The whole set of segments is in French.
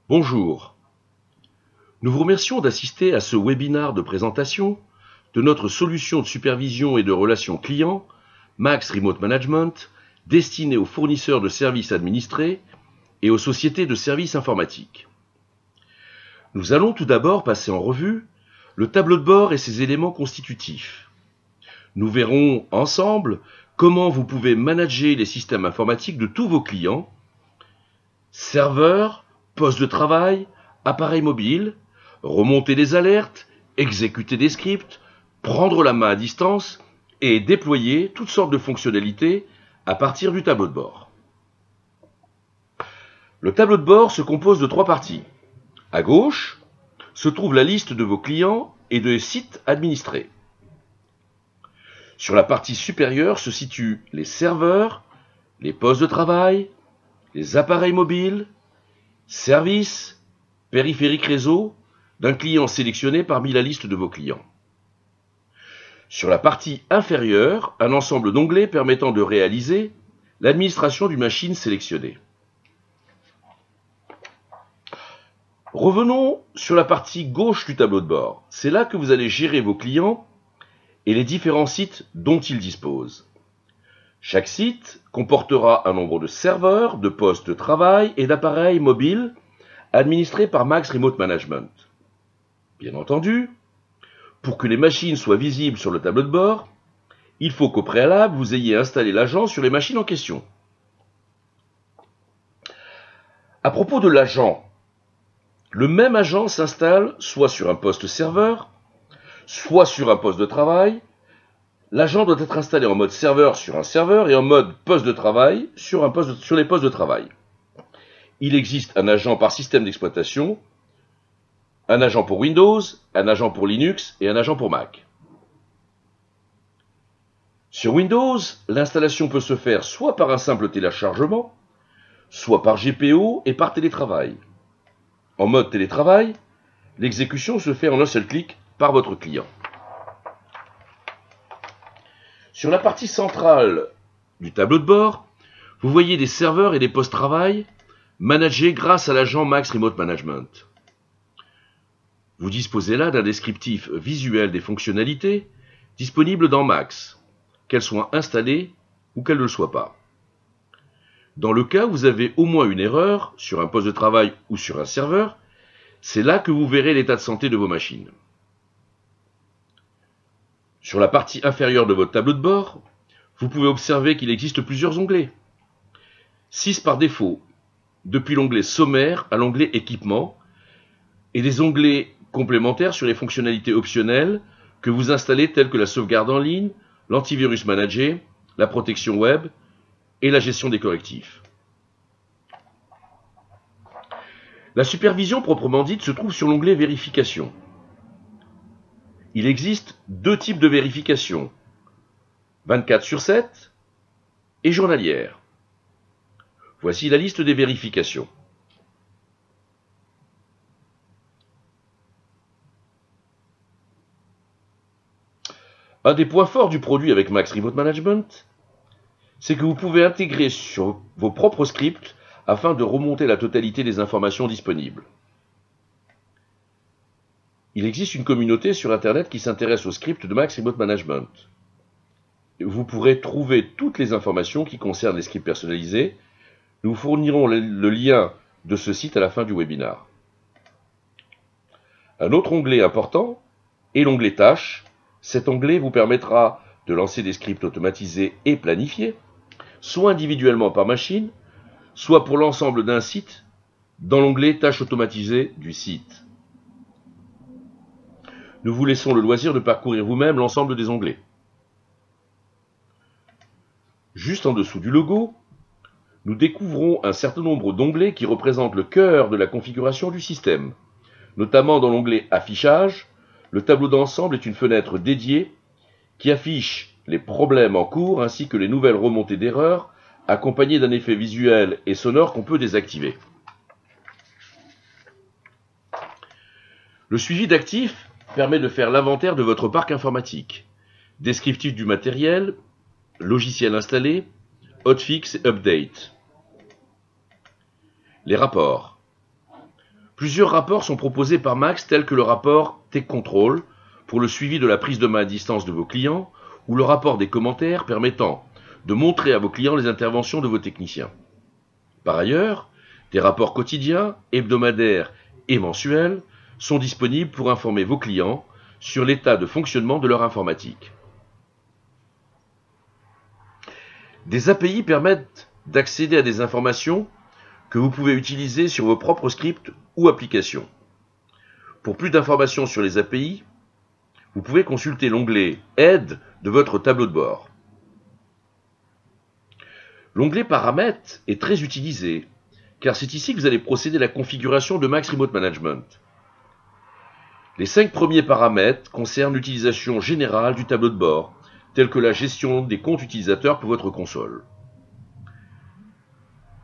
Bonjour. Nous vous remercions d'assister à ce webinaire de présentation de notre solution de supervision et de relations clients, Max Remote Management, destinée aux fournisseurs de services administrés et aux sociétés de services informatiques. Nous allons tout d'abord passer en revue le tableau de bord et ses éléments constitutifs. Nous verrons ensemble comment vous pouvez manager les systèmes informatiques de tous vos clients, serveurs, postes de travail, appareils mobiles, remonter des alertes, exécuter des scripts, prendre la main à distance et déployer toutes sortes de fonctionnalités à partir du tableau de bord. Le tableau de bord se compose de 3 parties. À gauche se trouve la liste de vos clients et de sites administrés. Sur la partie supérieure se situent les serveurs, les postes de travail, les appareils mobiles, services, périphériques réseau d'un client sélectionné parmi la liste de vos clients. Sur la partie inférieure, un ensemble d'onglets permettant de réaliser l'administration d'une machine sélectionnée. Revenons sur la partie gauche du tableau de bord. C'est là que vous allez gérer vos clients et les différents sites dont ils disposent. Chaque site comportera un nombre de serveurs, de postes de travail et d'appareils mobiles administrés par Max Remote Management. Bien entendu, pour que les machines soient visibles sur le tableau de bord, il faut qu'au préalable, vous ayez installé l'agent sur les machines en question. À propos de l'agent, le même agent s'installe soit sur un poste serveur, soit sur un poste de travail. L'agent doit être installé en mode serveur sur un serveur et en mode poste de travail sur les postes de travail. Il existe un agent par système d'exploitation, un agent pour Windows, un agent pour Linux et un agent pour Mac. Sur Windows, l'installation peut se faire soit par un simple téléchargement, soit par GPO et par télétravail. En mode télétravail, l'exécution se fait en un seul clic par votre client. Sur la partie centrale du tableau de bord, vous voyez des serveurs et des postes travail managés grâce à l'agent Max Remote Management. Vous disposez là d'un descriptif visuel des fonctionnalités disponibles dans Max, qu'elles soient installées ou qu'elles ne le soient pas. Dans le cas où vous avez au moins une erreur sur un poste de travail ou sur un serveur, c'est là que vous verrez l'état de santé de vos machines. Sur la partie inférieure de votre tableau de bord, vous pouvez observer qu'il existe plusieurs onglets. 6 par défaut, depuis l'onglet sommaire à l'onglet équipement, et des onglets complémentaires sur les fonctionnalités optionnelles que vous installez telles que la sauvegarde en ligne, l'antivirus managé, la protection web et la gestion des correctifs. La supervision proprement dite se trouve sur l'onglet vérification. Il existe 2 types de vérification, 24/7 et journalière. Voici la liste des vérifications. Un des points forts du produit avec Max Remote Management, c'est que vous pouvez intégrer sur vos propres scripts afin de remonter la totalité des informations disponibles. Il existe une communauté sur Internet qui s'intéresse aux scripts de Max Remote Management. Vous pourrez trouver toutes les informations qui concernent les scripts personnalisés. Nous vous fournirons le lien de ce site à la fin du webinaire. Un autre onglet important est l'onglet Tâches. Cet onglet vous permettra de lancer des scripts automatisés et planifiés, soit individuellement par machine, soit pour l'ensemble d'un site, dans l'onglet Tâches automatisées du site. Nous vous laissons le loisir de parcourir vous-même l'ensemble des onglets. Juste en dessous du logo, nous découvrons un certain nombre d'onglets qui représentent le cœur de la configuration du système. Notamment dans l'onglet Affichage, le tableau d'ensemble est une fenêtre dédiée qui affiche les problèmes en cours ainsi que les nouvelles remontées d'erreurs accompagnées d'un effet visuel et sonore qu'on peut désactiver. Le suivi d'actifs permet de faire l'inventaire de votre parc informatique, descriptif du matériel, logiciel installé, hotfix et update. Les rapports. Plusieurs rapports sont proposés par Max tels que le rapport Take Control pour le suivi de la prise de main à distance de vos clients ou le rapport des commentaires permettant de montrer à vos clients les interventions de vos techniciens. Par ailleurs, des rapports quotidiens, hebdomadaires et mensuels sont disponibles pour informer vos clients sur l'état de fonctionnement de leur informatique. Des API permettent d'accéder à des informations que vous pouvez utiliser sur vos propres scripts ou applications. Pour plus d'informations sur les API, vous pouvez consulter l'onglet « Aide » de votre tableau de bord. L'onglet « Paramètres » est très utilisé, car c'est ici que vous allez procéder à la configuration de Max Remote Management. Les 5 premiers paramètres concernent l'utilisation générale du tableau de bord, tels que la gestion des comptes utilisateurs pour votre console.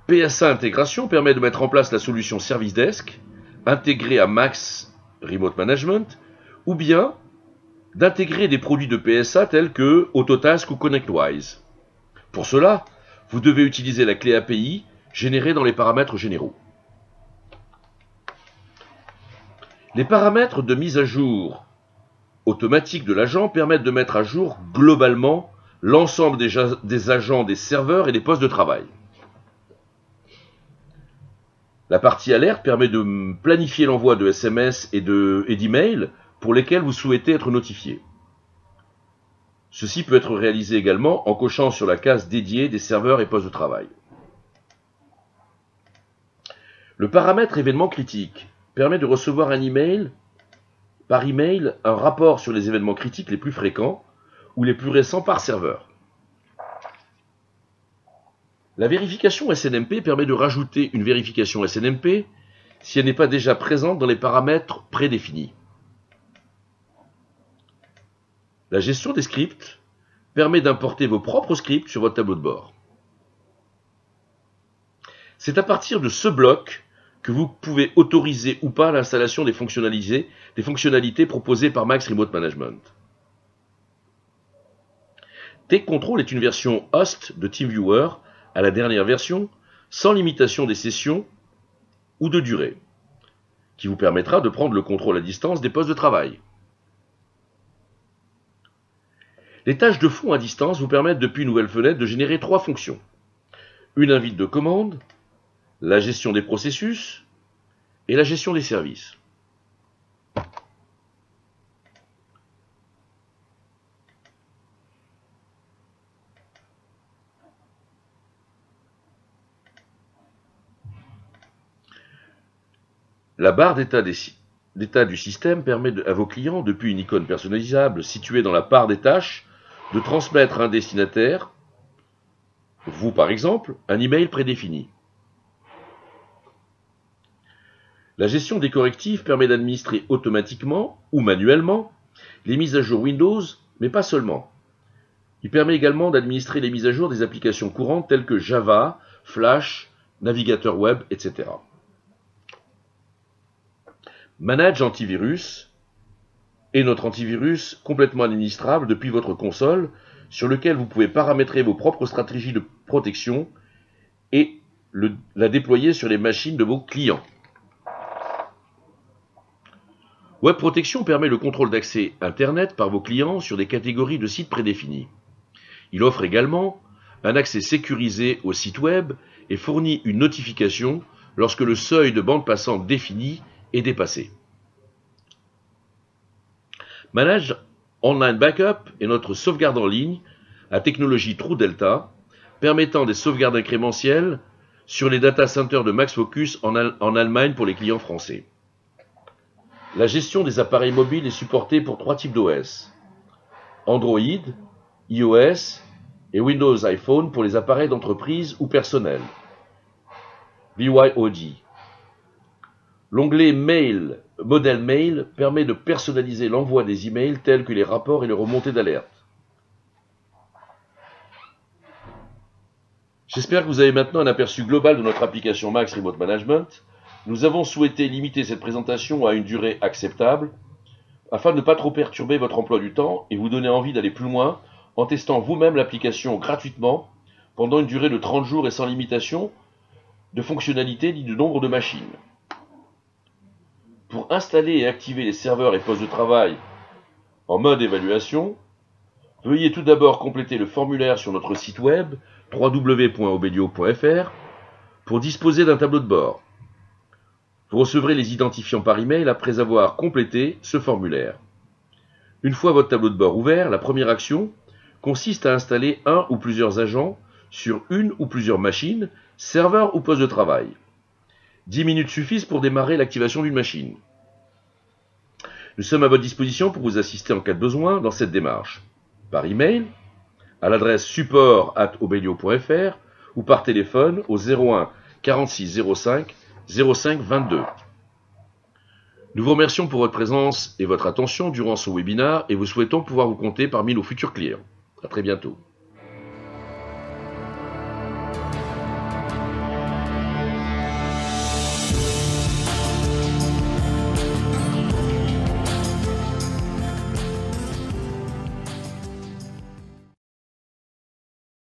PSA Intégration permet de mettre en place la solution Service Desk, intégrée à Max Remote Management, ou bien d'intégrer des produits de PSA tels que Autotask ou ConnectWise. Pour cela, vous devez utiliser la clé API générée dans les paramètres généraux. Les paramètres de mise à jour automatique de l'agent permettent de mettre à jour globalement l'ensemble des agents des serveurs et des postes de travail. La partie alerte permet de planifier l'envoi de SMS et d'emails pour lesquels vous souhaitez être notifié. Ceci peut être réalisé également en cochant sur la case dédiée des serveurs et postes de travail. Le paramètre événement critique permet de recevoir par email un rapport sur les événements critiques les plus fréquents ou les plus récents par serveur. La vérification SNMP permet de rajouter une vérification SNMP si elle n'est pas déjà présente dans les paramètres prédéfinis. La gestion des scripts permet d'importer vos propres scripts sur votre tableau de bord. C'est à partir de ce bloc que vous pouvez autoriser ou pas l'installation des fonctionnalités proposées par Max Remote Management. Take Control est une version host de TeamViewer à la dernière version, sans limitation des sessions ou de durée, qui vous permettra de prendre le contrôle à distance des postes de travail. Les tâches de fond à distance vous permettent depuis une nouvelle fenêtre de générer 3 fonctions. Une invite de commande, la gestion des processus et la gestion des services. La barre d'état du système permet à vos clients, depuis une icône personnalisable située dans la barre des tâches, de transmettre à un destinataire, vous par exemple, un email prédéfini. La gestion des correctifs permet d'administrer automatiquement ou manuellement les mises à jour Windows, mais pas seulement. Il permet également d'administrer les mises à jour des applications courantes telles que Java, Flash, navigateur web, etc. Manage Antivirus est notre antivirus complètement administrable depuis votre console, sur lequel vous pouvez paramétrer vos propres stratégies de protection et la déployer sur les machines de vos clients. Web Protection permet le contrôle d'accès Internet par vos clients sur des catégories de sites prédéfinis. Il offre également un accès sécurisé au site web et fournit une notification lorsque le seuil de bande passante défini est dépassé. Manage Online Backup est notre sauvegarde en ligne à technologie TrueDelta, permettant des sauvegardes incrémentielles sur les data centers de MaxFocus en Allemagne pour les clients français. La gestion des appareils mobiles est supportée pour 3 types d'OS: Android, iOS et Windows iPhone pour les appareils d'entreprise ou personnels. BYOD. L'onglet Mail, Modèle Mail, permet de personnaliser l'envoi des emails tels que les rapports et les remontées d'alerte. J'espère que vous avez maintenant un aperçu global de notre application Max Remote Management. Nous avons souhaité limiter cette présentation à une durée acceptable, afin de ne pas trop perturber votre emploi du temps et vous donner envie d'aller plus loin en testant vous-même l'application gratuitement pendant une durée de 30 jours et sans limitation de fonctionnalités ni de nombre de machines. Pour installer et activer les serveurs et postes de travail en mode évaluation, veuillez tout d'abord compléter le formulaire sur notre site web www.obelio.fr pour disposer d'un tableau de bord. Vous recevrez les identifiants par email après avoir complété ce formulaire. Une fois votre tableau de bord ouvert, la première action consiste à installer un ou plusieurs agents sur une ou plusieurs machines, serveurs ou postes de travail. 10 minutes suffisent pour démarrer l'activation d'une machine. Nous sommes à votre disposition pour vous assister en cas de besoin dans cette démarche. Par email, à l'adresse support@obelio.fr ou par téléphone au 01 46 05 05 22. Nous vous remercions pour votre présence et votre attention durant ce webinaire et vous souhaitons pouvoir vous compter parmi nos futurs clients. À très bientôt.